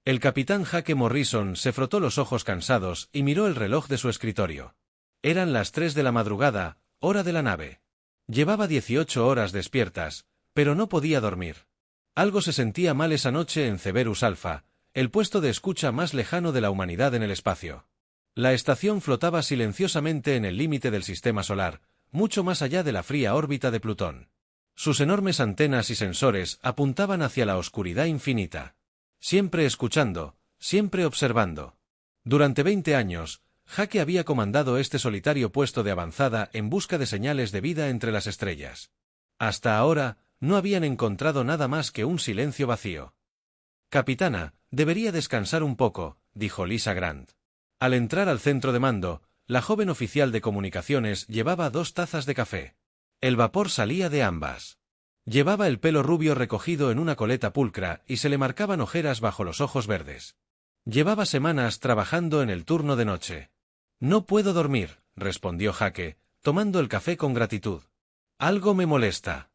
El capitán Jake Morrison se frotó los ojos cansados y miró el reloj de su escritorio. Eran las 3 de la madrugada, hora de la nave. Llevaba 18 horas despiertas, pero no podía dormir. Algo se sentía mal esa noche en Cerberus Alpha, el puesto de escucha más lejano de la humanidad en el espacio. La estación flotaba silenciosamente en el límite del sistema solar, mucho más allá de la fría órbita de Plutón. Sus enormes antenas y sensores apuntaban hacia la oscuridad infinita. Siempre escuchando, siempre observando. Durante 20 años, Jake había comandado este solitario puesto de avanzada en busca de señales de vida entre las estrellas. Hasta ahora, no habían encontrado nada más que un silencio vacío. «Capitana, debería descansar un poco», dijo Lisa Grant. Al entrar al centro de mando, la joven oficial de comunicaciones llevaba 2 tazas de café. El vapor salía de ambas. Llevaba el pelo rubio recogido en una coleta pulcra y se le marcaban ojeras bajo los ojos verdes. Llevaba semanas trabajando en el turno de noche. «No puedo dormir», respondió Jake, tomando el café con gratitud. «Algo me molesta.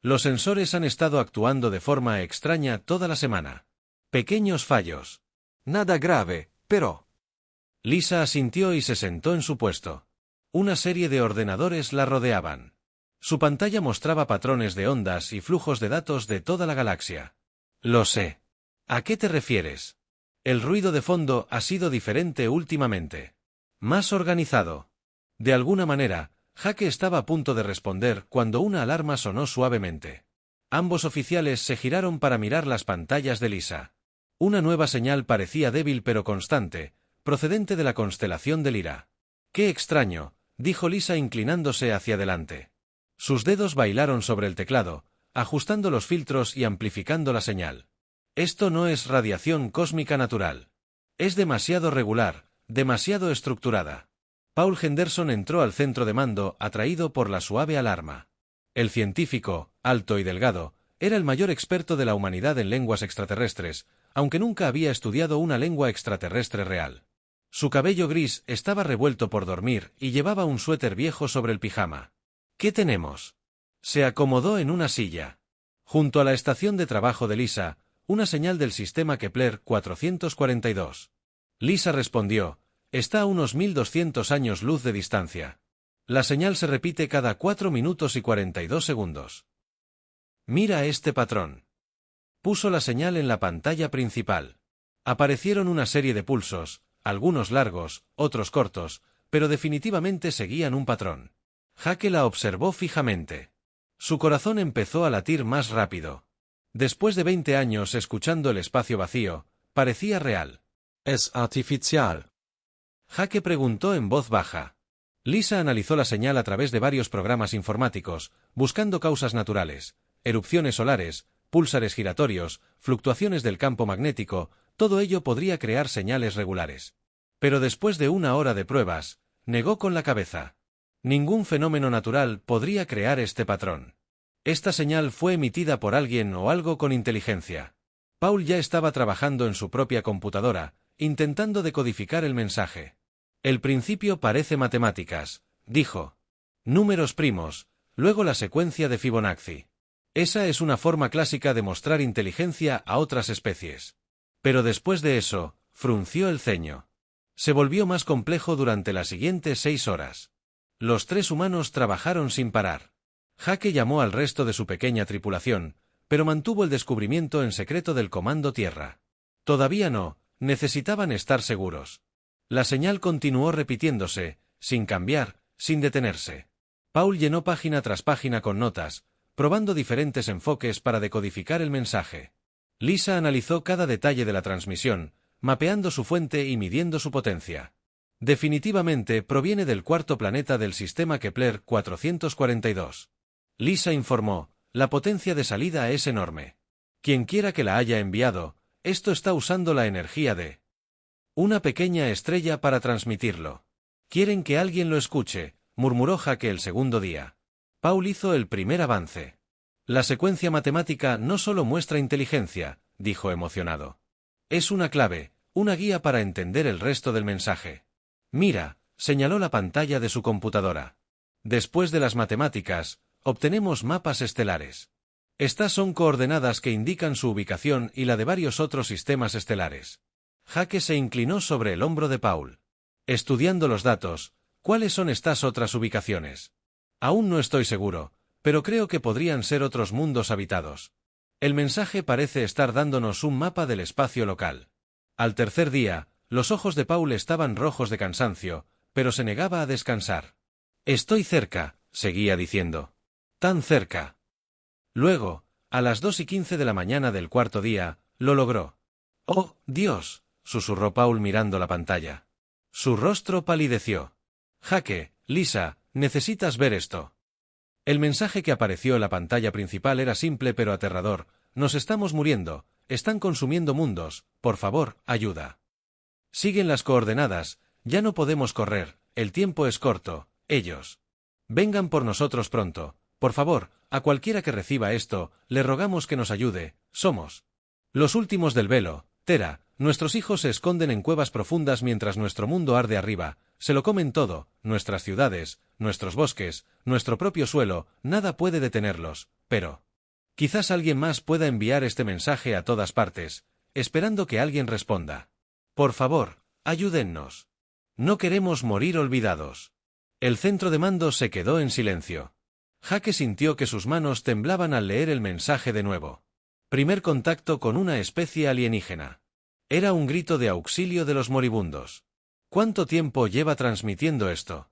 Los sensores han estado actuando de forma extraña toda la semana. Pequeños fallos. Nada grave, pero...» Lisa asintió y se sentó en su puesto. Una serie de ordenadores la rodeaban. Su pantalla mostraba patrones de ondas y flujos de datos de toda la galaxia. «Lo sé. ¿A qué te refieres? El ruido de fondo ha sido diferente últimamente. Más organizado». De alguna manera, Jake estaba a punto de responder cuando una alarma sonó suavemente. Ambos oficiales se giraron para mirar las pantallas de Lisa. Una nueva señal parecía débil pero constante, procedente de la constelación de Lira. «Qué extraño», dijo Lisa inclinándose hacia adelante. Sus dedos bailaron sobre el teclado, ajustando los filtros y amplificando la señal. «Esto no es radiación cósmica natural. Es demasiado regular, demasiado estructurada». Paul Henderson entró al centro de mando, atraído por la suave alarma. El científico, alto y delgado, era el mayor experto de la humanidad en lenguas extraterrestres, aunque nunca había estudiado una lengua extraterrestre real. Su cabello gris estaba revuelto por dormir y llevaba un suéter viejo sobre el pijama. «¿Qué tenemos?» Se acomodó en una silla. Junto a la estación de trabajo de Lisa, una señal del sistema Kepler 442. Lisa respondió: «Está a unos 1200 años luz de distancia. La señal se repite cada 4 minutos y 42 segundos. Mira este patrón». Puso la señal en la pantalla principal. Aparecieron una serie de pulsos, algunos largos, otros cortos, pero definitivamente seguían un patrón. Jake la observó fijamente. Su corazón empezó a latir más rápido. Después de 20 años escuchando el espacio vacío, parecía real. «¿Es artificial?», Jake preguntó en voz baja. Lisa analizó la señal a través de varios programas informáticos, buscando causas naturales, erupciones solares, púlsares giratorios, fluctuaciones del campo magnético. Todo ello podría crear señales regulares. Pero después de 1 hora de pruebas, negó con la cabeza. Ningún fenómeno natural podría crear este patrón. Esta señal fue emitida por alguien o algo con inteligencia. Paul ya estaba trabajando en su propia computadora, intentando decodificar el mensaje. «El principio parece matemáticas», dijo. «Números primos, luego la secuencia de Fibonacci. Esa es una forma clásica de mostrar inteligencia a otras especies». Pero después de eso, frunció el ceño. Se volvió más complejo durante las siguientes 6 horas. Los 3 humanos trabajaron sin parar. Jake llamó al resto de su pequeña tripulación, pero mantuvo el descubrimiento en secreto del Comando Tierra. Todavía no, necesitaban estar seguros. La señal continuó repitiéndose, sin cambiar, sin detenerse. Paul llenó página tras página con notas, probando diferentes enfoques para decodificar el mensaje. Lisa analizó cada detalle de la transmisión, mapeando su fuente y midiendo su potencia. «Definitivamente proviene del 4º planeta del sistema Kepler 442. Lisa informó: «La potencia de salida es enorme. Quienquiera que la haya enviado, esto está usando la energía de una pequeña estrella para transmitirlo. Quieren que alguien lo escuche», murmuró Jake el segundo día. Paul hizo el primer avance. «La secuencia matemática no solo muestra inteligencia», dijo emocionado. «Es una clave, una guía para entender el resto del mensaje». «Mira», señaló la pantalla de su computadora. «Después de las matemáticas, obtenemos mapas estelares. Estas son coordenadas que indican su ubicación y la de varios otros sistemas estelares. Jake se inclinó sobre el hombro de Paul. Estudiando los datos, ¿cuáles son estas otras ubicaciones? Aún no estoy seguro, pero creo que podrían ser otros mundos habitados. El mensaje parece estar dándonos un mapa del espacio local. Al tercer día, los ojos de Paul estaban rojos de cansancio, pero se negaba a descansar. Estoy cerca, seguía diciendo. Tan cerca. Luego, a las 2:15 de la mañana del cuarto día, lo logró. ¡Oh, Dios!, susurró Paul mirando la pantalla. Su rostro palideció. Jake, Lisa, necesitas ver esto. El mensaje que apareció en la pantalla principal era simple pero aterrador. Nos estamos muriendo, están consumiendo mundos, por favor, ayuda. Siguen las coordenadas, ya no podemos correr, el tiempo es corto, ellos. Vengan por nosotros pronto, por favor, a cualquiera que reciba esto, le rogamos que nos ayude, somos los últimos del velo, Tera, nuestros hijos se esconden en cuevas profundas mientras nuestro mundo arde arriba, se lo comen todo, nuestras ciudades, nuestros bosques, nuestro propio suelo, nada puede detenerlos, pero quizás alguien más pueda enviar este mensaje a todas partes, esperando que alguien responda. Por favor, ayúdennos. No queremos morir olvidados. El centro de mando se quedó en silencio. Jake sintió que sus manos temblaban al leer el mensaje de nuevo. Primer contacto con una especie alienígena. Era un grito de auxilio de los moribundos. ¿Cuánto tiempo lleva transmitiendo esto?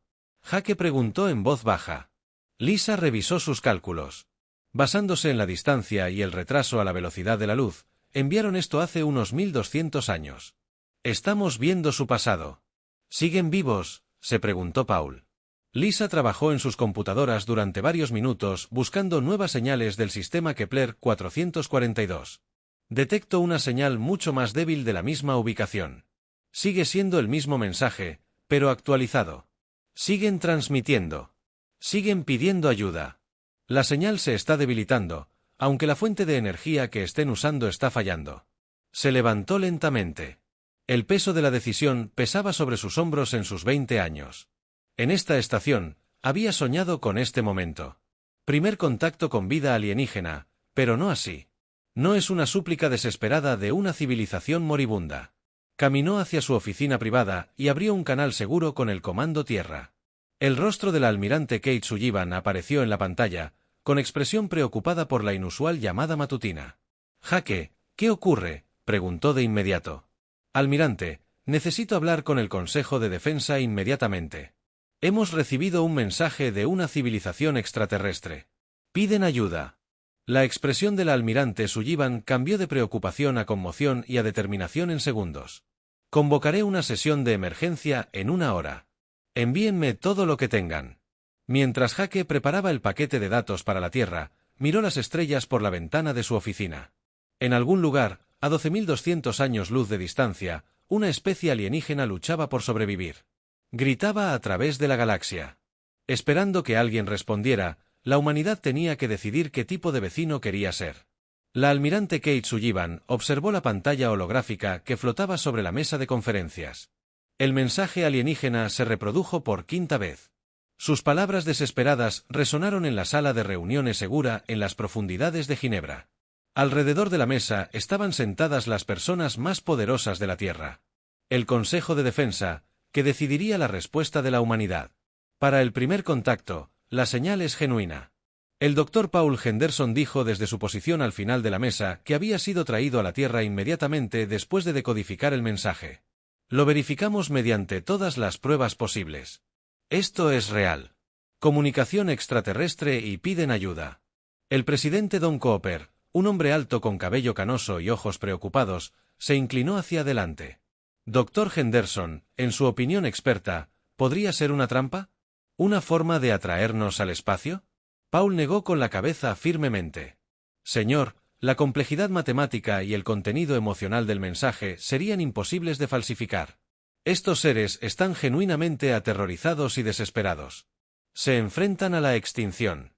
Jake preguntó en voz baja. Lisa revisó sus cálculos. Basándose en la distancia y el retraso a la velocidad de la luz, enviaron esto hace unos 1200 años. Estamos viendo su pasado. ¿Siguen vivos?, se preguntó Paul. Lisa trabajó en sus computadoras durante varios minutos buscando nuevas señales del sistema Kepler 442. Detecto una señal mucho más débil de la misma ubicación. Sigue siendo el mismo mensaje, pero actualizado. Siguen transmitiendo. Siguen pidiendo ayuda. La señal se está debilitando, aunque la fuente de energía que estén usando está fallando. Se levantó lentamente. El peso de la decisión pesaba sobre sus hombros en sus 20 años. En esta estación, había soñado con este momento. Primer contacto con vida alienígena, pero no así. No es una súplica desesperada de una civilización moribunda. Caminó hacia su oficina privada y abrió un canal seguro con el comando tierra. El rostro del almirante Kate Sullivan apareció en la pantalla, con expresión preocupada por la inusual llamada matutina. Jake, ¿qué ocurre?, preguntó de inmediato. Almirante, necesito hablar con el Consejo de Defensa inmediatamente. Hemos recibido un mensaje de una civilización extraterrestre. Piden ayuda. La expresión del almirante Sullivan cambió de preocupación a conmoción y a determinación en segundos. Convocaré una sesión de emergencia en 1 hora. Envíenme todo lo que tengan. Mientras Jake preparaba el paquete de datos para la Tierra, miró las estrellas por la ventana de su oficina. En algún lugar, a 12.200 años luz de distancia, una especie alienígena luchaba por sobrevivir. Gritaba a través de la galaxia. Esperando que alguien respondiera, la humanidad tenía que decidir qué tipo de vecino quería ser. La almirante Kate Sullivan observó la pantalla holográfica que flotaba sobre la mesa de conferencias. El mensaje alienígena se reprodujo por 5ª vez. Sus palabras desesperadas resonaron en la sala de reuniones segura en las profundidades de Ginebra. Alrededor de la mesa estaban sentadas las personas más poderosas de la Tierra. El Consejo de Defensa, que decidiría la respuesta de la humanidad. Para el primer contacto, la señal es genuina. El Dr. Paul Henderson dijo desde su posición al final de la mesa que había sido traído a la Tierra inmediatamente después de decodificar el mensaje. Lo verificamos mediante todas las pruebas posibles. Esto es real. Comunicación extraterrestre y piden ayuda. El presidente Don Cooper, un hombre alto con cabello canoso y ojos preocupados, se inclinó hacia adelante. Dr. Henderson, en su opinión experta, ¿podría ser una trampa? ¿Una forma de atraernos al espacio? Paul negó con la cabeza firmemente. Señor, la complejidad matemática y el contenido emocional del mensaje serían imposibles de falsificar. Estos seres están genuinamente aterrorizados y desesperados. Se enfrentan a la extinción.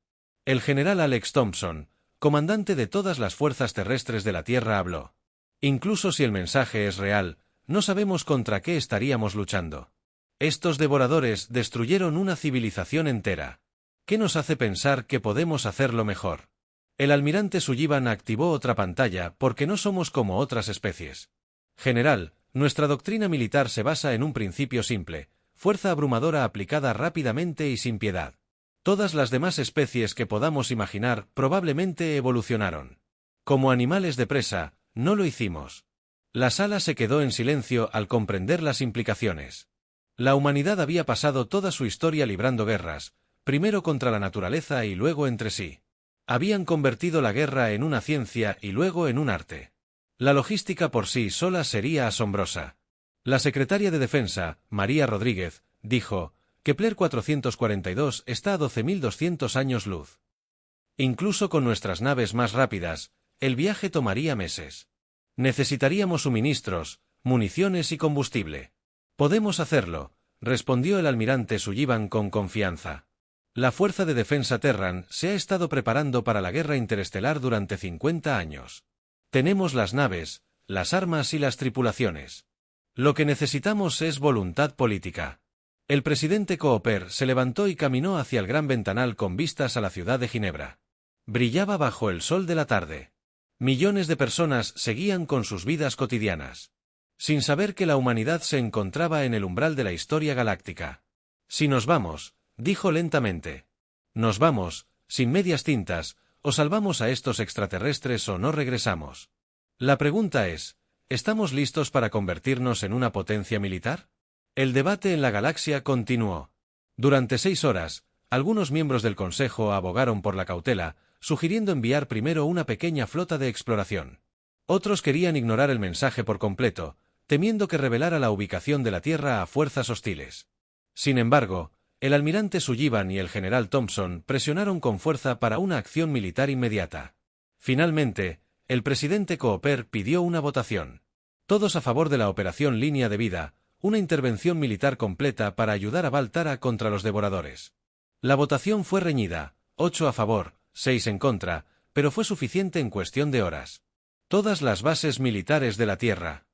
El general Alex Thompson, comandante de todas las fuerzas terrestres de la Tierra, habló. Incluso si el mensaje es real, no sabemos contra qué estaríamos luchando. Estos devoradores destruyeron una civilización entera. ¿Qué nos hace pensar que podemos hacerlo mejor? El almirante Sullivan activó otra pantalla porque no somos como otras especies. General, nuestra doctrina militar se basa en un principio simple: fuerza abrumadora aplicada rápidamente y sin piedad. Todas las demás especies que podamos imaginar probablemente evolucionaron. Como animales de presa, no lo hicimos. La sala se quedó en silencio al comprender las implicaciones. La humanidad había pasado toda su historia librando guerras, primero contra la naturaleza y luego entre sí. Habían convertido la guerra en una ciencia y luego en un arte. La logística por sí sola sería asombrosa. La secretaria de Defensa, María Rodríguez, dijo: Kepler 442 está a 12.200 años luz. Incluso con nuestras naves más rápidas, el viaje tomaría meses. Necesitaríamos suministros, municiones y combustible. Podemos hacerlo, respondió el almirante Sullivan con confianza. La Fuerza de Defensa Terran se ha estado preparando para la guerra interestelar durante 50 años. Tenemos las naves, las armas y las tripulaciones. Lo que necesitamos es voluntad política. El presidente Cooper se levantó y caminó hacia el gran ventanal con vistas a la ciudad de Ginebra. Brillaba bajo el sol de la tarde. Millones de personas seguían con sus vidas cotidianas, sin saber que la humanidad se encontraba en el umbral de la historia galáctica. Si nos vamos, dijo lentamente. Nos vamos, sin medias tintas, o salvamos a estos extraterrestres o no regresamos. La pregunta es: ¿estamos listos para convertirnos en una potencia militar? El debate en la galaxia continuó. Durante 6 horas, algunos miembros del Consejo abogaron por la cautela, sugiriendo enviar primero una pequeña flota de exploración. Otros querían ignorar el mensaje por completo, temiendo que revelara la ubicación de la Tierra a fuerzas hostiles. Sin embargo, el almirante Sullivan y el general Thompson presionaron con fuerza para una acción militar inmediata. Finalmente, el presidente Cooper pidió una votación. Todos a favor de la operación Línea de Vida, una intervención militar completa para ayudar a Baltara contra los devoradores. La votación fue reñida, 8 a favor, 6 en contra, pero fue suficiente en cuestión de horas. Todas las bases militares de la Tierra.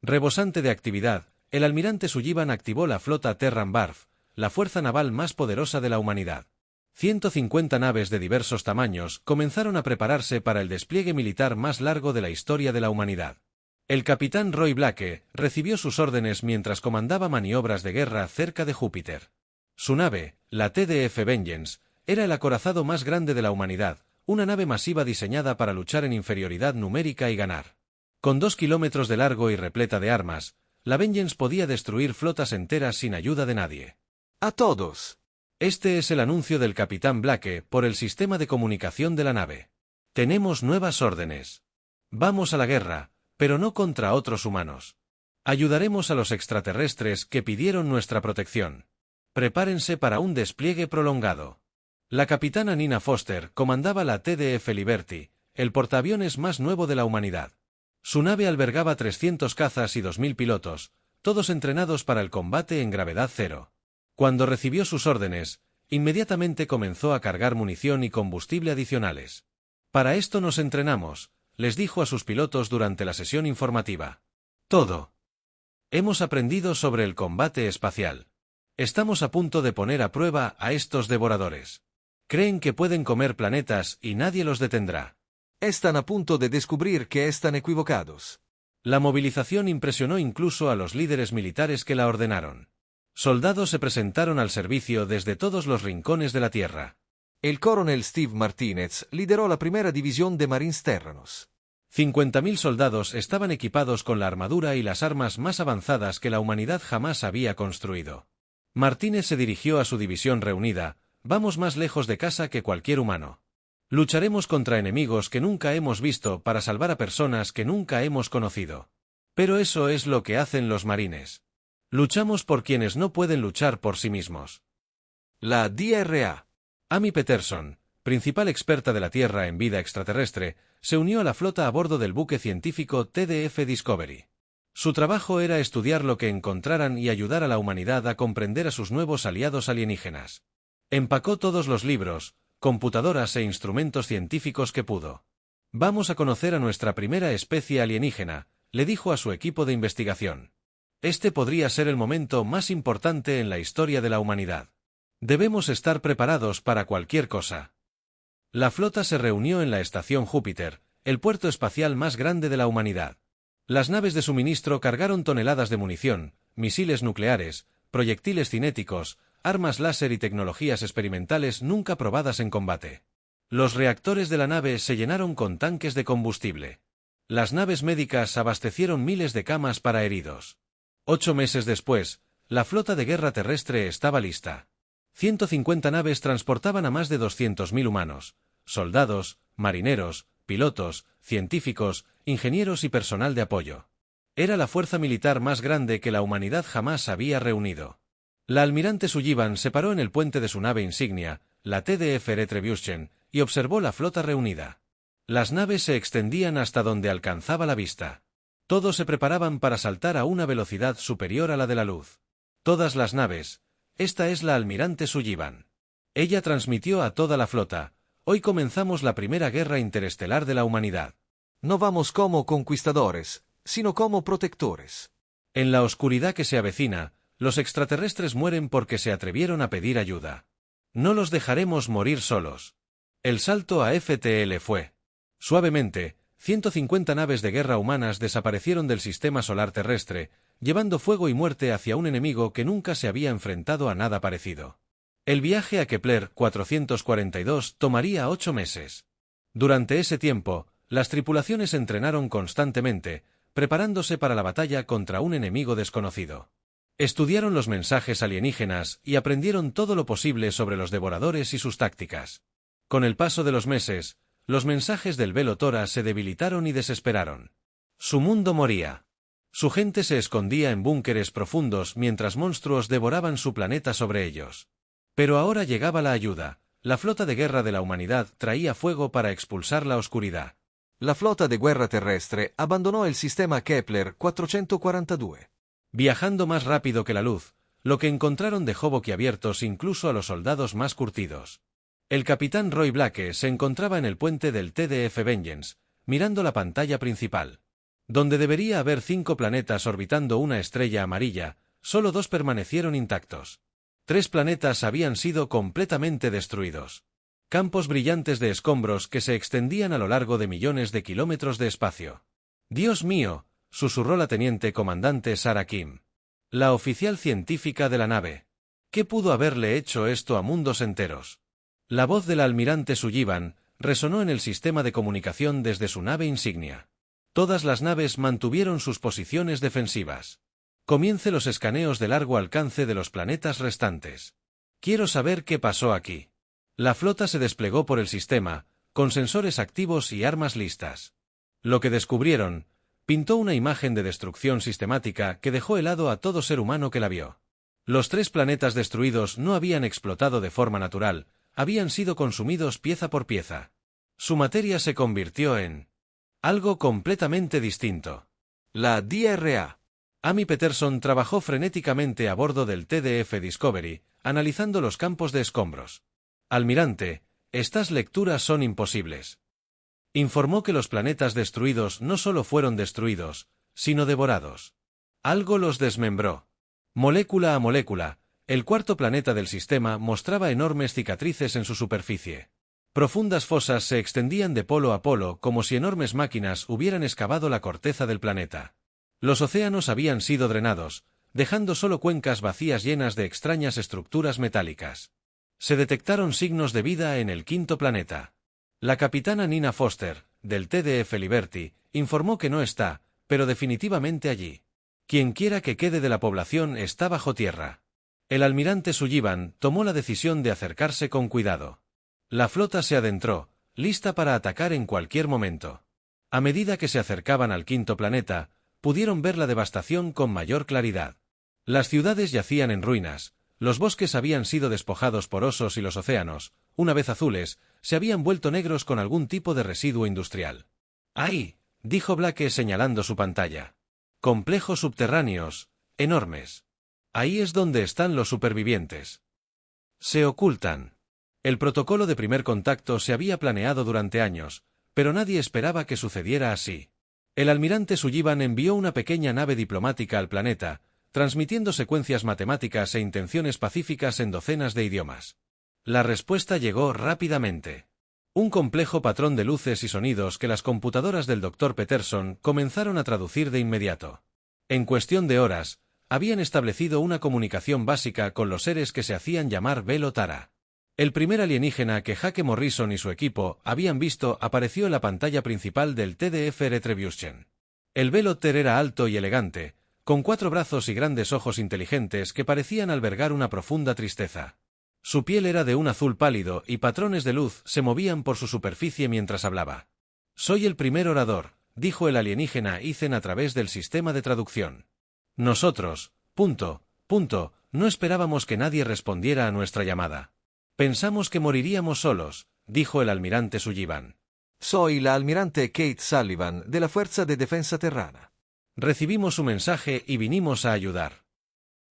Rebosante de actividad, el almirante Sullivan activó la flota Terran Barf, la fuerza naval más poderosa de la humanidad. 150 naves de diversos tamaños comenzaron a prepararse para el despliegue militar más largo de la historia de la humanidad. El capitán Roy Blake recibió sus órdenes mientras comandaba maniobras de guerra cerca de Júpiter. Su nave, la TDF Vengeance, era el acorazado más grande de la humanidad, una nave masiva diseñada para luchar en inferioridad numérica y ganar. Con 2 kilómetros de largo y repleta de armas, la Vengeance podía destruir flotas enteras sin ayuda de nadie. A todos. Este es el anuncio del capitán Blake por el sistema de comunicación de la nave. Tenemos nuevas órdenes. Vamos a la guerra, pero no contra otros humanos. Ayudaremos a los extraterrestres que pidieron nuestra protección. Prepárense para un despliegue prolongado. La capitana Nina Foster comandaba la TDF Liberty, el portaaviones más nuevo de la humanidad. Su nave albergaba 300 cazas y 2.000 pilotos, todos entrenados para el combate en gravedad cero. Cuando recibió sus órdenes, inmediatamente comenzó a cargar munición y combustible adicionales. Para esto nos entrenamos, les dijo a sus pilotos durante la sesión informativa. Todo. Hemos aprendido sobre el combate espacial. Estamos a punto de poner a prueba a estos devoradores. Creen que pueden comer planetas y nadie los detendrá. Están a punto de descubrir que están equivocados. La movilización impresionó incluso a los líderes militares que la ordenaron. Soldados se presentaron al servicio desde todos los rincones de la Tierra. El coronel Steve Martínez lideró la primera división de Marines Terranos. 50.000 soldados estaban equipados con la armadura y las armas más avanzadas que la humanidad jamás había construido. Martínez se dirigió a su división reunida: vamos más lejos de casa que cualquier humano. Lucharemos contra enemigos que nunca hemos visto para salvar a personas que nunca hemos conocido. Pero eso es lo que hacen los marines. Luchamos por quienes no pueden luchar por sí mismos. La DRA. Amy Peterson, principal experta de la Tierra en vida extraterrestre, se unió a la flota a bordo del buque científico TDF Discovery. Su trabajo era estudiar lo que encontraran y ayudar a la humanidad a comprender a sus nuevos aliados alienígenas. Empacó todos los libros, computadoras e instrumentos científicos que pudo. Vamos a conocer a nuestra primera especie alienígena, le dijo a su equipo de investigación. Este podría ser el momento más importante en la historia de la humanidad. Debemos estar preparados para cualquier cosa. La flota se reunió en la estación Júpiter, el puerto espacial más grande de la humanidad. Las naves de suministro cargaron toneladas de munición, misiles nucleares, proyectiles cinéticos, armas láser y tecnologías experimentales nunca probadas en combate. Los reactores de la nave se llenaron con tanques de combustible. Las naves médicas abastecieron miles de camas para heridos. 8 meses después, la flota de guerra terrestre estaba lista. 150 naves transportaban a más de 200.000 humanos, soldados, marineros, pilotos, científicos, ingenieros y personal de apoyo. Era la fuerza militar más grande que la humanidad jamás había reunido. La almirante Sullivan se paró en el puente de su nave insignia, la TDF Retribution, y observó la flota reunida. Las naves se extendían hasta donde alcanzaba la vista. Todos se preparaban para saltar a una velocidad superior a la de la luz. Todas las naves. Esta es la almirante Sullivan. Ella transmitió a toda la flota: hoy comenzamos la primera guerra interestelar de la humanidad. No vamos como conquistadores, sino como protectores. En la oscuridad que se avecina, los extraterrestres mueren porque se atrevieron a pedir ayuda. No los dejaremos morir solos. El salto a FTL fue. Suavemente, 150 naves de guerra humanas desaparecieron del sistema solar terrestre, llevando fuego y muerte hacia un enemigo que nunca se había enfrentado a nada parecido. El viaje a Kepler 442 tomaría 8 meses. Durante ese tiempo, las tripulaciones entrenaron constantemente, preparándose para la batalla contra un enemigo desconocido. Estudiaron los mensajes alienígenas y aprendieron todo lo posible sobre los devoradores y sus tácticas. Con el paso de los meses, los mensajes del Velo Tora se debilitaron y desesperaron. Su mundo moría. Su gente se escondía en búnkeres profundos mientras monstruos devoraban su planeta sobre ellos. Pero ahora llegaba la ayuda. La flota de guerra de la humanidad traía fuego para expulsar la oscuridad. La flota de guerra terrestre abandonó el sistema Kepler 442. Viajando más rápido que la luz, lo que encontraron dejó boquiabiertos incluso a los soldados más curtidos. El capitán Roy Blake se encontraba en el puente del TDF Vengeance, mirando la pantalla principal. Donde debería haber 5 planetas orbitando una estrella amarilla, solo 2 permanecieron intactos. 3 planetas habían sido completamente destruidos. Campos brillantes de escombros que se extendían a lo largo de millones de kilómetros de espacio. «Dios mío», susurró la teniente comandante Sarah Kim, la oficial científica de la nave. ¿Qué pudo haberle hecho esto a mundos enteros? La voz del almirante Sullivan resonó en el sistema de comunicación desde su nave insignia. Todas las naves mantuvieron sus posiciones defensivas. Comience los escaneos de largo alcance de los planetas restantes. Quiero saber qué pasó aquí. La flota se desplegó por el sistema, con sensores activos y armas listas. Lo que descubrieron pintó una imagen de destrucción sistemática que dejó helado a todo ser humano que la vio. Los 3 planetas destruidos no habían explotado de forma natural, habían sido consumidos pieza por pieza. Su materia se convirtió en algo completamente distinto. La DRA. Amy Peterson trabajó frenéticamente a bordo del TDF Discovery, analizando los campos de escombros. Almirante, estas lecturas son imposibles. Informó que los planetas destruidos no solo fueron destruidos, sino devorados. Algo los desmembró. Molécula a molécula, el 4.º planeta del sistema mostraba enormes cicatrices en su superficie. Profundas fosas se extendían de polo a polo como si enormes máquinas hubieran excavado la corteza del planeta. Los océanos habían sido drenados, dejando solo cuencas vacías llenas de extrañas estructuras metálicas. Se detectaron signos de vida en el 5.º planeta. La capitana Nina Foster, del TDF Liberty, informó que no está, pero definitivamente allí. Quienquiera que quede de la población está bajo tierra. El almirante Sullivan tomó la decisión de acercarse con cuidado. La flota se adentró, lista para atacar en cualquier momento. A medida que se acercaban al 5.º planeta, pudieron ver la devastación con mayor claridad. Las ciudades yacían en ruinas, los bosques habían sido despojados por osos y los océanos, una vez azules, se habían vuelto negros con algún tipo de residuo industrial. «¡Ahí!», dijo Blake señalando su pantalla. «Complejos subterráneos, enormes. Ahí es donde están los supervivientes. Se ocultan». El protocolo de primer contacto se había planeado durante años, pero nadie esperaba que sucediera así. El almirante Sullivan envió una pequeña nave diplomática al planeta, transmitiendo secuencias matemáticas e intenciones pacíficas en docenas de idiomas. La respuesta llegó rápidamente. Un complejo patrón de luces y sonidos que las computadoras del Dr. Peterson comenzaron a traducir de inmediato. En cuestión de horas, habían establecido una comunicación básica con los seres que se hacían llamar Bell o Tara. El primer alienígena que Jake Morrison y su equipo habían visto apareció en la pantalla principal del TDF Retribution. El Bell o Tara era alto y elegante, con 4 brazos y grandes ojos inteligentes que parecían albergar una profunda tristeza. Su piel era de un azul pálido y patrones de luz se movían por su superficie mientras hablaba. «Soy el primer orador», dijo el alienígena Ethan a través del sistema de traducción. «Nosotros, no esperábamos que nadie respondiera a nuestra llamada. Pensamos que moriríamos solos», dijo el almirante Sullivan. Soy la almirante Kate Sullivan de la Fuerza de Defensa Terrana. Recibimos su mensaje y vinimos a ayudar.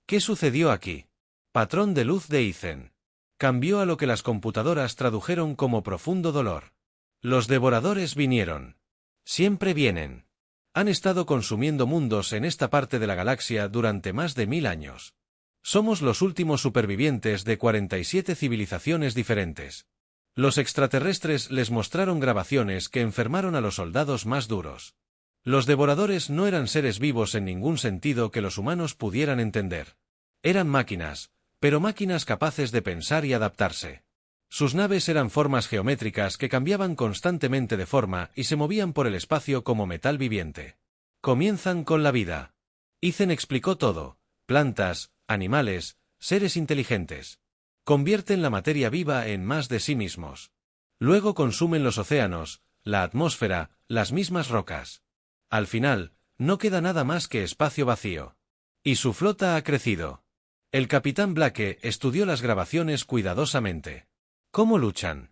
¿Qué sucedió aquí? Patrón de luz de Ethan. Cambió a lo que las computadoras tradujeron como profundo dolor. Los devoradores vinieron. Siempre vienen. Han estado consumiendo mundos en esta parte de la galaxia durante más de 1000 años. Somos los últimos supervivientes de 47 civilizaciones diferentes. Los extraterrestres les mostraron grabaciones que enfermaron a los soldados más duros. Los devoradores no eran seres vivos en ningún sentido que los humanos pudieran entender. Eran máquinas, pero máquinas capaces de pensar y adaptarse. Sus naves eran formas geométricas que cambiaban constantemente de forma y se movían por el espacio como metal viviente. Comienzan con la vida. Ethan explicó todo: plantas, animales, seres inteligentes. Convierten la materia viva en más de sí mismos. Luego consumen los océanos, la atmósfera, las mismas rocas. Al final, no queda nada más que espacio vacío. Y su flota ha crecido. El capitán Blake estudió las grabaciones cuidadosamente. ¿Cómo luchan?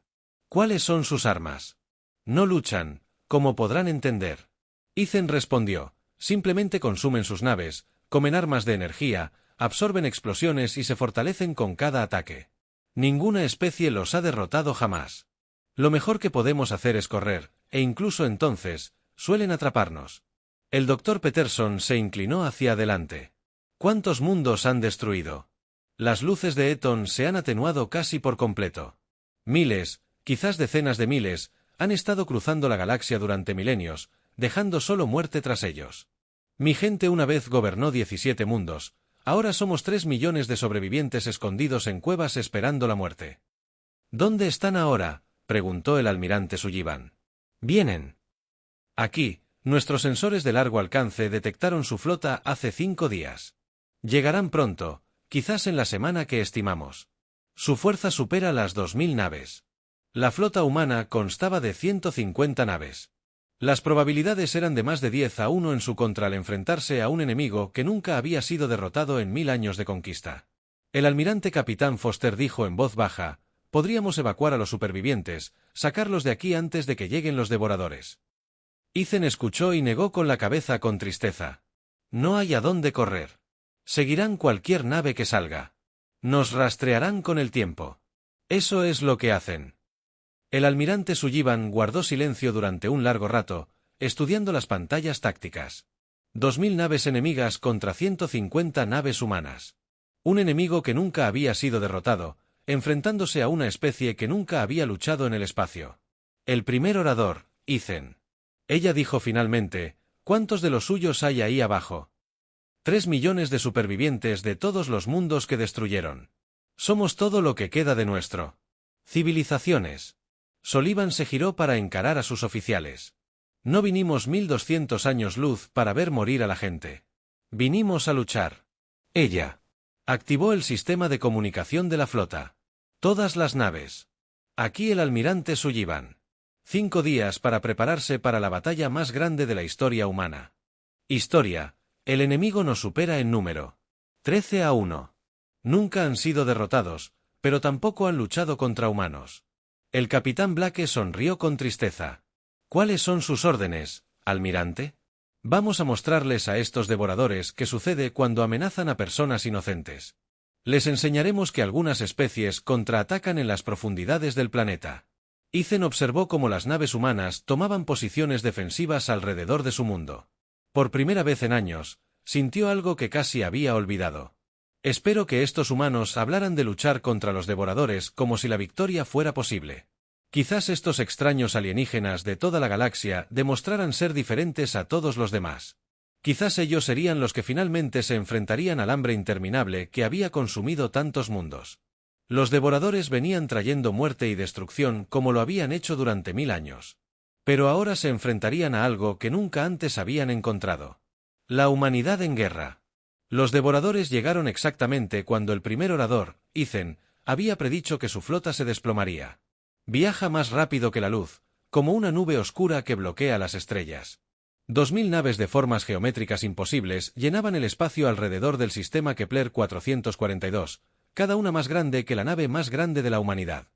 ¿Cuáles son sus armas? No luchan, como podrán entender. Ethan respondió: simplemente consumen sus naves, comen armas de energía, absorben explosiones y se fortalecen con cada ataque. Ninguna especie los ha derrotado jamás. Lo mejor que podemos hacer es correr, e incluso entonces, suelen atraparnos. El Dr. Peterson se inclinó hacia adelante. ¿Cuántos mundos han destruido? Las luces de Eton se han atenuado casi por completo. Miles, quizás decenas de miles, han estado cruzando la galaxia durante milenios, dejando solo muerte tras ellos. Mi gente una vez gobernó 17 mundos, ahora somos 3 millones de sobrevivientes escondidos en cuevas esperando la muerte. ¿Dónde están ahora?, preguntó el almirante Sullivan. Vienen. Aquí, nuestros sensores de largo alcance detectaron su flota hace 5 días. Llegarán pronto, quizás en la semana que estimamos. Su fuerza supera las 2000 naves. La flota humana constaba de 150 naves. Las probabilidades eran de más de 10-1 en su contra al enfrentarse a un enemigo que nunca había sido derrotado en 1000 años de conquista. El almirante capitán Foster dijo en voz baja: podríamos evacuar a los supervivientes, sacarlos de aquí antes de que lleguen los devoradores. Ethan escuchó y negó con la cabeza con tristeza. No hay a dónde correr. Seguirán cualquier nave que salga. Nos rastrearán con el tiempo. Eso es lo que hacen. El almirante Sullivan guardó silencio durante un largo rato, estudiando las pantallas tácticas. 2000 naves enemigas contra 150 naves humanas. Un enemigo que nunca había sido derrotado, enfrentándose a una especie que nunca había luchado en el espacio. El primer orador, Ethan. Ella dijo finalmente: ¿cuántos de los suyos hay ahí abajo? 3 millones de supervivientes de todos los mundos que destruyeron. Somos todo lo que queda de nuestro. Civilizaciones. Sullivan se giró para encarar a sus oficiales. No vinimos 1200 años luz para ver morir a la gente. Vinimos a luchar. Ella activó el sistema de comunicación de la flota. Todas las naves. Aquí el almirante Sullivan. 5 días para prepararse para la batalla más grande de la historia humana. Historia. El enemigo nos supera en número. 13-1. Nunca han sido derrotados, pero tampoco han luchado contra humanos. El capitán Blake sonrió con tristeza. ¿Cuáles son sus órdenes, almirante? Vamos a mostrarles a estos devoradores qué sucede cuando amenazan a personas inocentes. Les enseñaremos que algunas especies contraatacan en las profundidades del planeta. Ethan observó cómo las naves humanas tomaban posiciones defensivas alrededor de su mundo. Por primera vez en años, sintió algo que casi había olvidado. Espero que estos humanos hablaran de luchar contra los devoradores como si la victoria fuera posible. Quizás estos extraños alienígenas de toda la galaxia demostraran ser diferentes a todos los demás. Quizás ellos serían los que finalmente se enfrentarían al hambre interminable que había consumido tantos mundos. Los devoradores venían trayendo muerte y destrucción como lo habían hecho durante 1000 años. Pero ahora se enfrentarían a algo que nunca antes habían encontrado. La humanidad en guerra. Los devoradores llegaron exactamente cuando el primer orador, Ethan, había predicho que su flota se desplomaría. Viaja más rápido que la luz, como una nube oscura que bloquea las estrellas. 2000 naves de formas geométricas imposibles llenaban el espacio alrededor del sistema Kepler 442, cada una más grande que la nave más grande de la humanidad.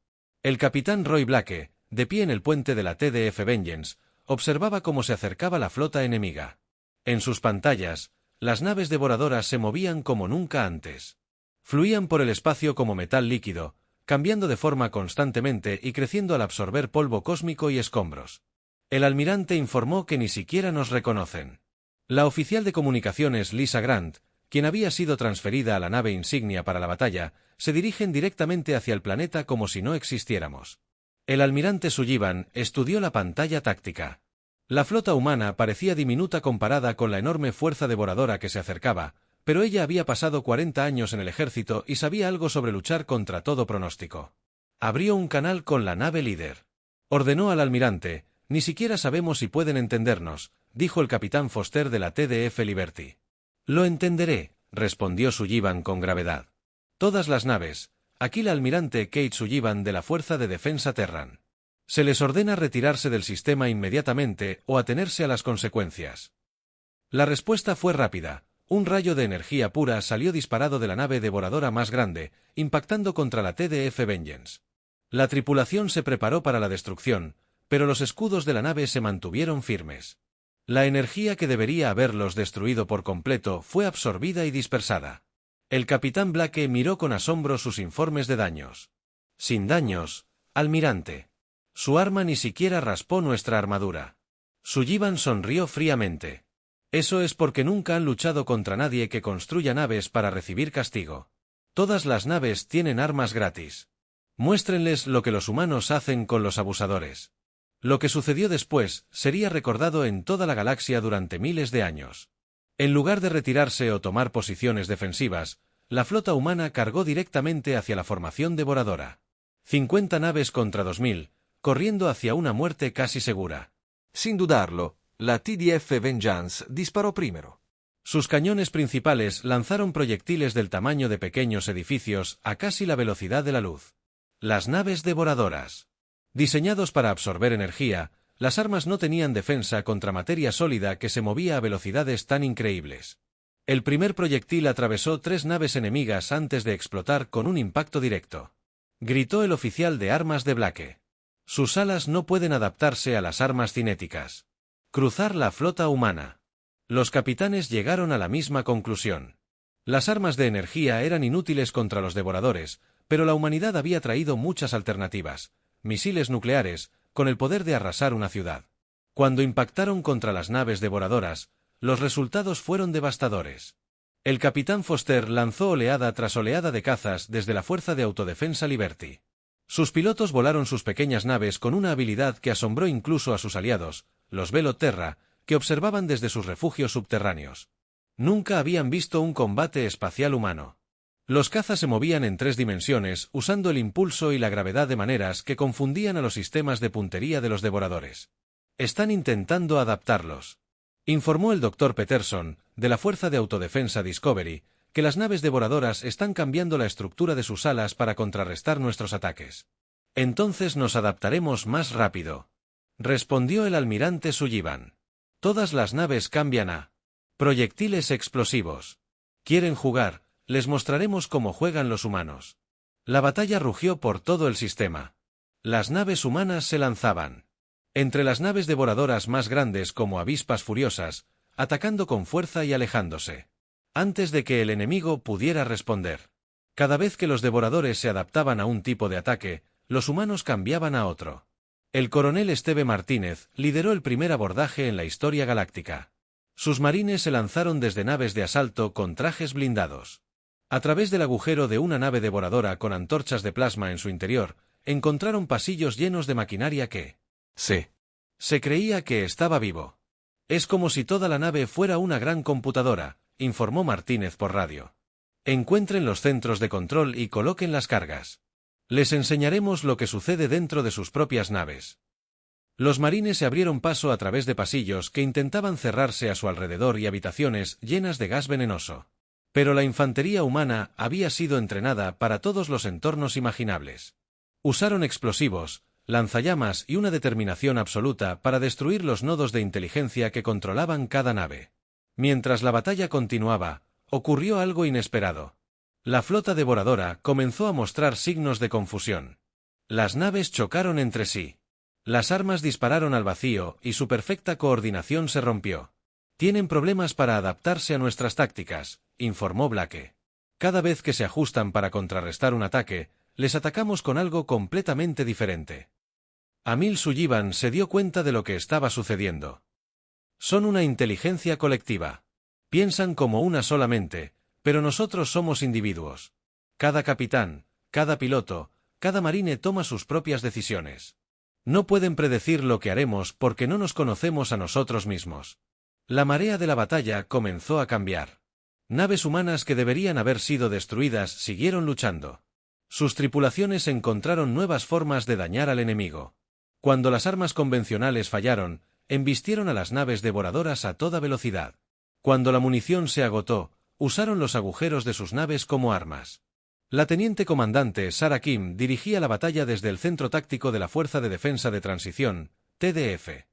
El capitán Roy Blake, de pie en el puente de la TDF Vengeance, observaba cómo se acercaba la flota enemiga. En sus pantallas, las naves devoradoras se movían como nunca antes. Fluían por el espacio como metal líquido, cambiando de forma constantemente y creciendo al absorber polvo cósmico y escombros. El almirante informó que ni siquiera nos reconocen. La oficial de comunicaciones Lisa Grant, quien había sido transferida a la nave insignia para la batalla, se dirigen directamente hacia el planeta como si no existiéramos. El almirante Sullivan estudió la pantalla táctica. La flota humana parecía diminuta comparada con la enorme fuerza devoradora que se acercaba, pero ella había pasado 40 años en el ejército y sabía algo sobre luchar contra todo pronóstico. Abrió un canal con la nave líder. Ordenó al almirante: «Ni siquiera sabemos si pueden entendernos», dijo el capitán Foster de la TDF Liberty. «Lo entenderé», respondió Sullivan con gravedad. «Todas las naves». Aquí la almirante Kate Sullivan de la Fuerza de Defensa Terran. Se les ordena retirarse del sistema inmediatamente o atenerse a las consecuencias. La respuesta fue rápida. Un rayo de energía pura salió disparado de la nave devoradora más grande, impactando contra la TDF Vengeance. La tripulación se preparó para la destrucción, pero los escudos de la nave se mantuvieron firmes. La energía que debería haberlos destruido por completo fue absorbida y dispersada. El capitán Blake miró con asombro sus informes de daños. «Sin daños, almirante. Su arma ni siquiera raspó nuestra armadura». Sullivan sonrió fríamente. «Eso es porque nunca han luchado contra nadie que construya naves para recibir castigo. Todas las naves tienen armas gratis. Muéstrenles lo que los humanos hacen con los abusadores». Lo que sucedió después sería recordado en toda la galaxia durante miles de años. En lugar de retirarse o tomar posiciones defensivas, la flota humana cargó directamente hacia la formación devoradora. 50 naves contra 2000, corriendo hacia una muerte casi segura. Sin dudarlo, la TDF Vengeance disparó primero. Sus cañones principales lanzaron proyectiles del tamaño de pequeños edificios a casi la velocidad de la luz. Las naves devoradoras. Diseñados para absorber energía, las armas no tenían defensa contra materia sólida que se movía a velocidades tan increíbles. El primer proyectil atravesó 3 naves enemigas antes de explotar con un impacto directo. Gritó el oficial de armas de Blake. Sus alas no pueden adaptarse a las armas cinéticas. Cruzar la flota humana. Los capitanes llegaron a la misma conclusión. Las armas de energía eran inútiles contra los devoradores, pero la humanidad había traído muchas alternativas: misiles nucleares, con el poder de arrasar una ciudad. Cuando impactaron contra las naves devoradoras, los resultados fueron devastadores. El capitán Foster lanzó oleada tras oleada de cazas desde la Fuerza de Autodefensa Liberty. Sus pilotos volaron sus pequeñas naves con una habilidad que asombró incluso a sus aliados, los Velo Terra, que observaban desde sus refugios subterráneos. Nunca habían visto un combate espacial humano. Los cazas se movían en 3 dimensiones, usando el impulso y la gravedad de maneras que confundían a los sistemas de puntería de los devoradores. «Están intentando adaptarlos», informó el Dr. Peterson, de la Fuerza de Autodefensa Discovery, que las naves devoradoras están cambiando la estructura de sus alas para contrarrestar nuestros ataques. «Entonces nos adaptaremos más rápido», respondió el almirante Sullivan. «Todas las naves cambian a proyectiles explosivos. ¿Quieren jugar? Les mostraremos cómo juegan los humanos». La batalla rugió por todo el sistema. Las naves humanas se lanzaban. Entre las naves devoradoras más grandes como avispas furiosas, atacando con fuerza y alejándose. Antes de que el enemigo pudiera responder. Cada vez que los devoradores se adaptaban a un tipo de ataque, los humanos cambiaban a otro. El coronel Esteve Martínez lideró el primer abordaje en la historia galáctica. Sus marines se lanzaron desde naves de asalto con trajes blindados. A través del agujero de una nave devoradora con antorchas de plasma en su interior, encontraron pasillos llenos de maquinaria que se creía que estaba vivo. Es como si toda la nave fuera una gran computadora, informó Martínez por radio. Encuentren los centros de control y coloquen las cargas. Les enseñaremos lo que sucede dentro de sus propias naves. Los marines se abrieron paso a través de pasillos que intentaban cerrarse a su alrededor y habitaciones llenas de gas venenoso. Pero la infantería humana había sido entrenada para todos los entornos imaginables. Usaron explosivos, lanzallamas y una determinación absoluta para destruir los nodos de inteligencia que controlaban cada nave. Mientras la batalla continuaba, ocurrió algo inesperado. La flota devoradora comenzó a mostrar signos de confusión. Las naves chocaron entre sí. Las armas dispararon al vacío y su perfecta coordinación se rompió. Tienen problemas para adaptarse a nuestras tácticas, informó Blake. Cada vez que se ajustan para contrarrestar un ataque, les atacamos con algo completamente diferente. Amil Sullivan se dio cuenta de lo que estaba sucediendo. Son una inteligencia colectiva. Piensan como una sola mente, pero nosotros somos individuos. Cada capitán, cada piloto, cada marine toma sus propias decisiones. No pueden predecir lo que haremos porque no nos conocemos a nosotros mismos. La marea de la batalla comenzó a cambiar. Naves humanas que deberían haber sido destruidas siguieron luchando. Sus tripulaciones encontraron nuevas formas de dañar al enemigo. Cuando las armas convencionales fallaron, embistieron a las naves devoradoras a toda velocidad. Cuando la munición se agotó, usaron los agujeros de sus naves como armas. La teniente comandante Sarah Kim dirigía la batalla desde el Centro Táctico de la Fuerza de Defensa de Transición, TDF.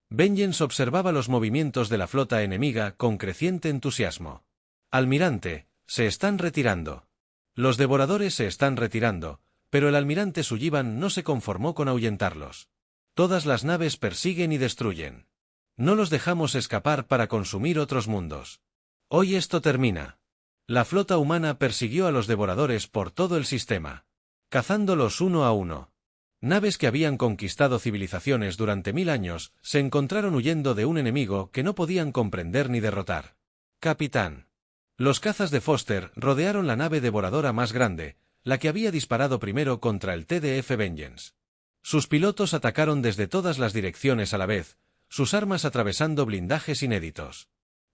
Vengeance observaba los movimientos de la flota enemiga con creciente entusiasmo. Almirante, se están retirando. Los devoradores se están retirando, pero el almirante Sullivan no se conformó con ahuyentarlos. Todas las naves persiguen y destruyen. No los dejamos escapar para consumir otros mundos. Hoy esto termina. La flota humana persiguió a los devoradores por todo el sistema, cazándolos uno a uno. Naves que habían conquistado civilizaciones durante 1000 años se encontraron huyendo de un enemigo que no podían comprender ni derrotar. Capitán. Los cazas de Foster rodearon la nave devoradora más grande, la que había disparado primero contra el TDF Vengeance. Sus pilotos atacaron desde todas las direcciones a la vez, sus armas atravesando blindajes inéditos.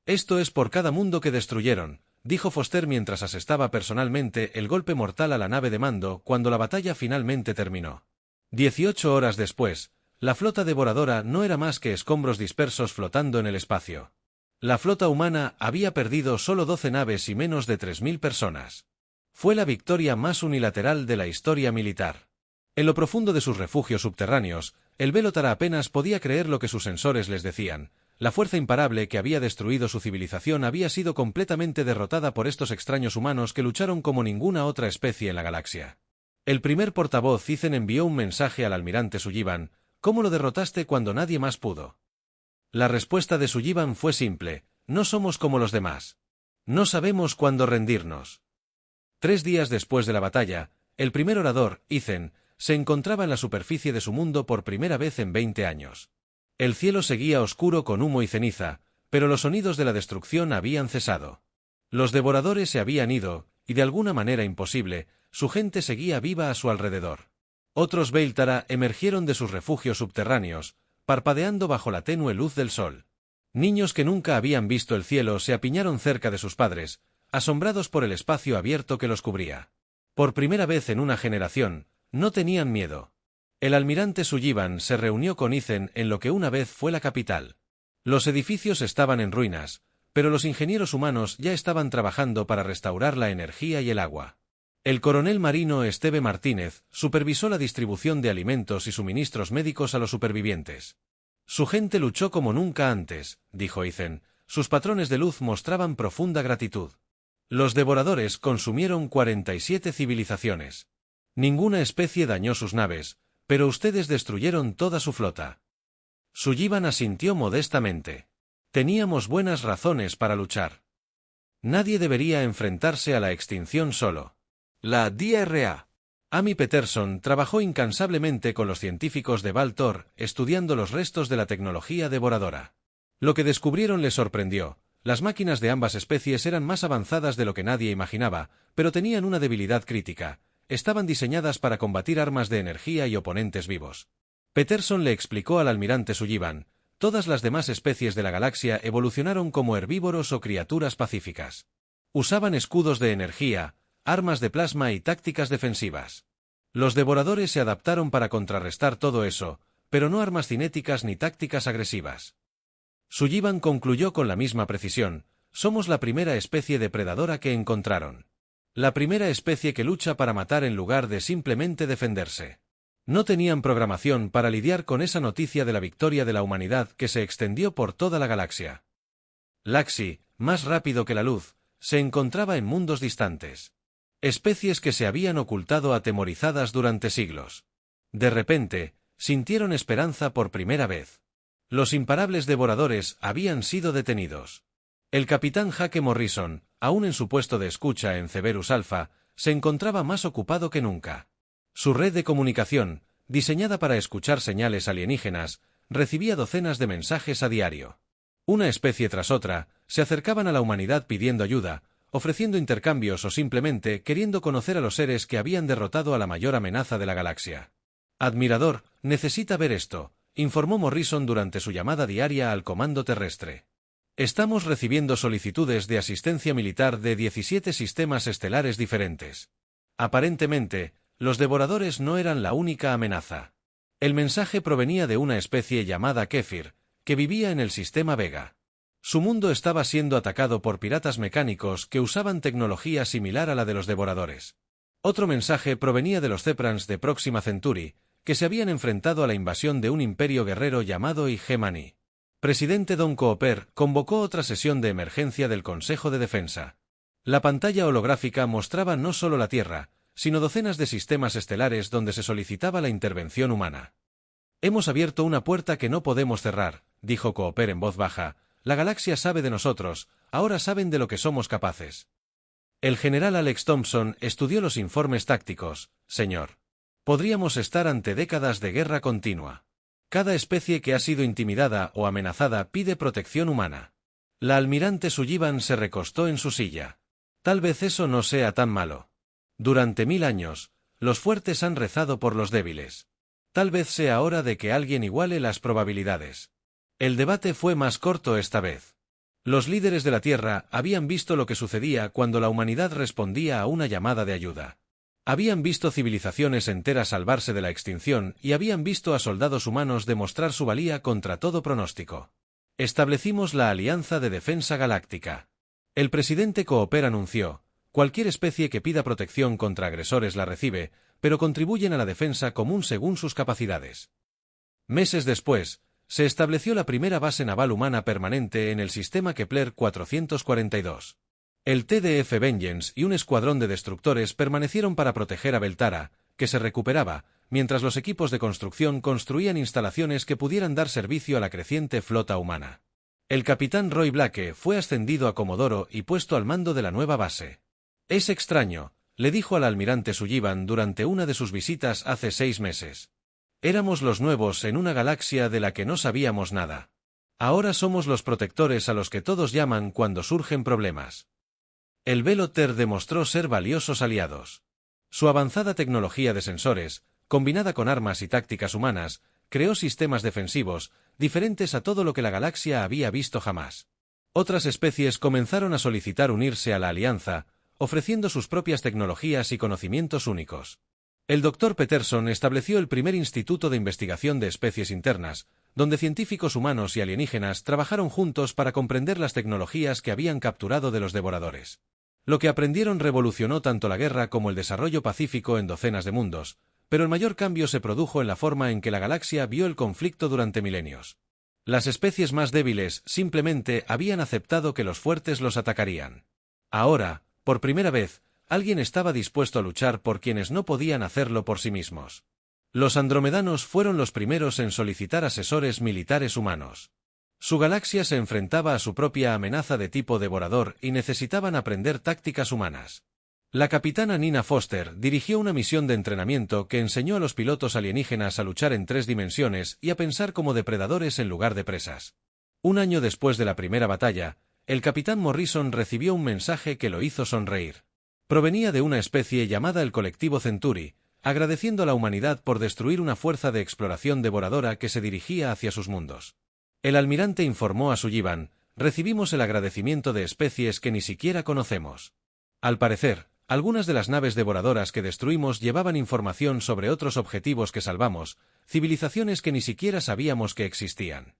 Esto es por cada mundo que destruyeron, dijo Foster mientras asestaba personalmente el golpe mortal a la nave de mando cuando la batalla finalmente terminó. 18 horas después, la flota devoradora no era más que escombros dispersos flotando en el espacio. La flota humana había perdido solo 12 naves y menos de 3000 personas. Fue la victoria más unilateral de la historia militar. En lo profundo de sus refugios subterráneos, el Velotara apenas podía creer lo que sus sensores les decían. La fuerza imparable que había destruido su civilización había sido completamente derrotada por estos extraños humanos que lucharon como ninguna otra especie en la galaxia. El primer portavoz Ethan envió un mensaje al almirante Sullivan: ¿cómo lo derrotaste cuando nadie más pudo? La respuesta de Sullivan fue simple: no somos como los demás. No sabemos cuándo rendirnos. 3 días después de la batalla, el primer orador, Ethan, se encontraba en la superficie de su mundo por primera vez en 20 años. El cielo seguía oscuro con humo y ceniza, pero los sonidos de la destrucción habían cesado. Los devoradores se habían ido, y de alguna manera imposible, su gente seguía viva a su alrededor. Otros Veltara emergieron de sus refugios subterráneos, parpadeando bajo la tenue luz del sol. Niños que nunca habían visto el cielo se apiñaron cerca de sus padres, asombrados por el espacio abierto que los cubría. Por primera vez en una generación, no tenían miedo. El almirante Sullivan se reunió con Ethan en lo que una vez fue la capital. Los edificios estaban en ruinas, pero los ingenieros humanos ya estaban trabajando para restaurar la energía y el agua. El coronel marino Esteve Martínez supervisó la distribución de alimentos y suministros médicos a los supervivientes. Su gente luchó como nunca antes, dijo Ethan. Sus patrones de luz mostraban profunda gratitud. Los devoradores consumieron 47 civilizaciones. Ninguna especie dañó sus naves, pero ustedes destruyeron toda su flota. Sullivan asintió modestamente. Teníamos buenas razones para luchar. Nadie debería enfrentarse a la extinción solo. La DRA. Amy Peterson trabajó incansablemente con los científicos de Val Thor, estudiando los restos de la tecnología devoradora. Lo que descubrieron les sorprendió. Las máquinas de ambas especies eran más avanzadas de lo que nadie imaginaba, pero tenían una debilidad crítica. Estaban diseñadas para combatir armas de energía y oponentes vivos. Peterson le explicó al almirante Sullivan: todas las demás especies de la galaxia evolucionaron como herbívoros o criaturas pacíficas. Usaban escudos de energía, armas de plasma y tácticas defensivas. Los devoradores se adaptaron para contrarrestar todo eso, pero no armas cinéticas ni tácticas agresivas. Sullivan concluyó con la misma precisión: somos la primera especie depredadora que encontraron. La primera especie que lucha para matar en lugar de simplemente defenderse. No tenían programación para lidiar con esa noticia de la victoria de la humanidad que se extendió por toda la galaxia. Laxi, más rápido que la luz, se encontraba en mundos distantes. Especies que se habían ocultado atemorizadas durante siglos. De repente, sintieron esperanza por primera vez. Los imparables devoradores habían sido detenidos. El capitán Jake Morrison, aún en su puesto de escucha en Cerberus Alpha, se encontraba más ocupado que nunca. Su red de comunicación, diseñada para escuchar señales alienígenas, recibía docenas de mensajes a diario. Una especie tras otra, se acercaban a la humanidad pidiendo ayuda, ofreciendo intercambios o simplemente queriendo conocer a los seres que habían derrotado a la mayor amenaza de la galaxia. Admirador, necesita ver esto, informó Morrison durante su llamada diaria al comando terrestre. Estamos recibiendo solicitudes de asistencia militar de 17 sistemas estelares diferentes. Aparentemente, los devoradores no eran la única amenaza. El mensaje provenía de una especie llamada Kéfir, que vivía en el sistema Vega. Su mundo estaba siendo atacado por piratas mecánicos que usaban tecnología similar a la de los devoradores. Otro mensaje provenía de los Zeprans de Próxima Centauri, que se habían enfrentado a la invasión de un imperio guerrero llamado Hegemony. Presidente Don Cooper convocó otra sesión de emergencia del Consejo de Defensa. La pantalla holográfica mostraba no solo la Tierra, sino docenas de sistemas estelares donde se solicitaba la intervención humana. Hemos abierto una puerta que no podemos cerrar, dijo Cooper en voz baja. La galaxia sabe de nosotros, ahora saben de lo que somos capaces. El general Alex Thompson estudió los informes tácticos. Señor. Podríamos estar ante décadas de guerra continua. Cada especie que ha sido intimidada o amenazada pide protección humana. La almirante Sullivan se recostó en su silla. Tal vez eso no sea tan malo. Durante 1000 años, los fuertes han rezado por los débiles. Tal vez sea hora de que alguien iguale las probabilidades. El debate fue más corto esta vez. Los líderes de la Tierra habían visto lo que sucedía cuando la humanidad respondía a una llamada de ayuda. Habían visto civilizaciones enteras salvarse de la extinción y habían visto a soldados humanos demostrar su valía contra todo pronóstico. Establecimos la Alianza de Defensa Galáctica. El presidente Cooper anunció: cualquier especie que pida protección contra agresores la recibe, pero contribuyen a la defensa común según sus capacidades. Meses después, se estableció la primera base naval humana permanente en el sistema Kepler 442. El TDF Vengeance y un escuadrón de destructores permanecieron para proteger a Beltara, que se recuperaba, mientras los equipos de construcción construían instalaciones que pudieran dar servicio a la creciente flota humana. El capitán Roy Blake fue ascendido a comodoro y puesto al mando de la nueva base. Es extraño, le dijo al almirante Sullivan durante una de sus visitas hace 6 meses. Éramos los nuevos en una galaxia de la que no sabíamos nada. Ahora somos los protectores a los que todos llaman cuando surgen problemas. El Veloter demostró ser valiosos aliados. Su avanzada tecnología de sensores, combinada con armas y tácticas humanas, creó sistemas defensivos, diferentes a todo lo que la galaxia había visto jamás. Otras especies comenzaron a solicitar unirse a la alianza, ofreciendo sus propias tecnologías y conocimientos únicos. El Dr. Peterson estableció el primer instituto de investigación de especies internas, donde científicos humanos y alienígenas trabajaron juntos para comprender las tecnologías que habían capturado de los devoradores. Lo que aprendieron revolucionó tanto la guerra como el desarrollo pacífico en docenas de mundos, pero el mayor cambio se produjo en la forma en que la galaxia vio el conflicto durante milenios. Las especies más débiles simplemente habían aceptado que los fuertes los atacarían. Ahora, por primera vez, alguien estaba dispuesto a luchar por quienes no podían hacerlo por sí mismos. Los andromedanos fueron los primeros en solicitar asesores militares humanos. Su galaxia se enfrentaba a su propia amenaza de tipo devorador y necesitaban aprender tácticas humanas. La capitana Nina Foster dirigió una misión de entrenamiento que enseñó a los pilotos alienígenas a luchar en 3 dimensiones y a pensar como depredadores en lugar de presas. Un año después de la primera batalla, el capitán Morrison recibió un mensaje que lo hizo sonreír. Provenía de una especie llamada el Colectivo Centuri, agradeciendo a la humanidad por destruir una fuerza de exploración devoradora que se dirigía hacia sus mundos. El almirante informó a Sullivan: recibimos el agradecimiento de especies que ni siquiera conocemos. Al parecer, algunas de las naves devoradoras que destruimos llevaban información sobre otros objetivos que salvamos, civilizaciones que ni siquiera sabíamos que existían.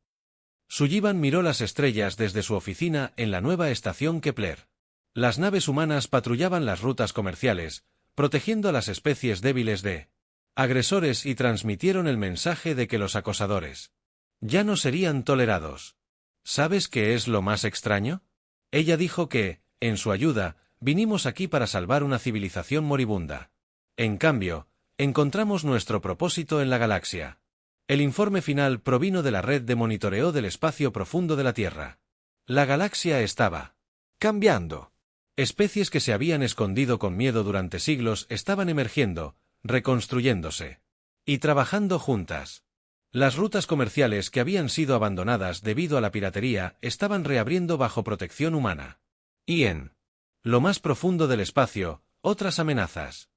Sullivan miró las estrellas desde su oficina en la nueva estación Kepler. Las naves humanas patrullaban las rutas comerciales, protegiendo a las especies débiles de agresores y transmitieron el mensaje de que los acosadores ya no serían tolerados. ¿Sabes qué es lo más extraño? Ella dijo que, en su ayuda, vinimos aquí para salvar una civilización moribunda. En cambio, encontramos nuestro propósito en la galaxia. El informe final provino de la red de monitoreo del espacio profundo de la Tierra. La galaxia estaba cambiando. Especies que se habían escondido con miedo durante siglos estaban emergiendo, reconstruyéndose y trabajando juntas. Las rutas comerciales que habían sido abandonadas debido a la piratería estaban reabriendo bajo protección humana. Y en lo más profundo del espacio, otras amenazas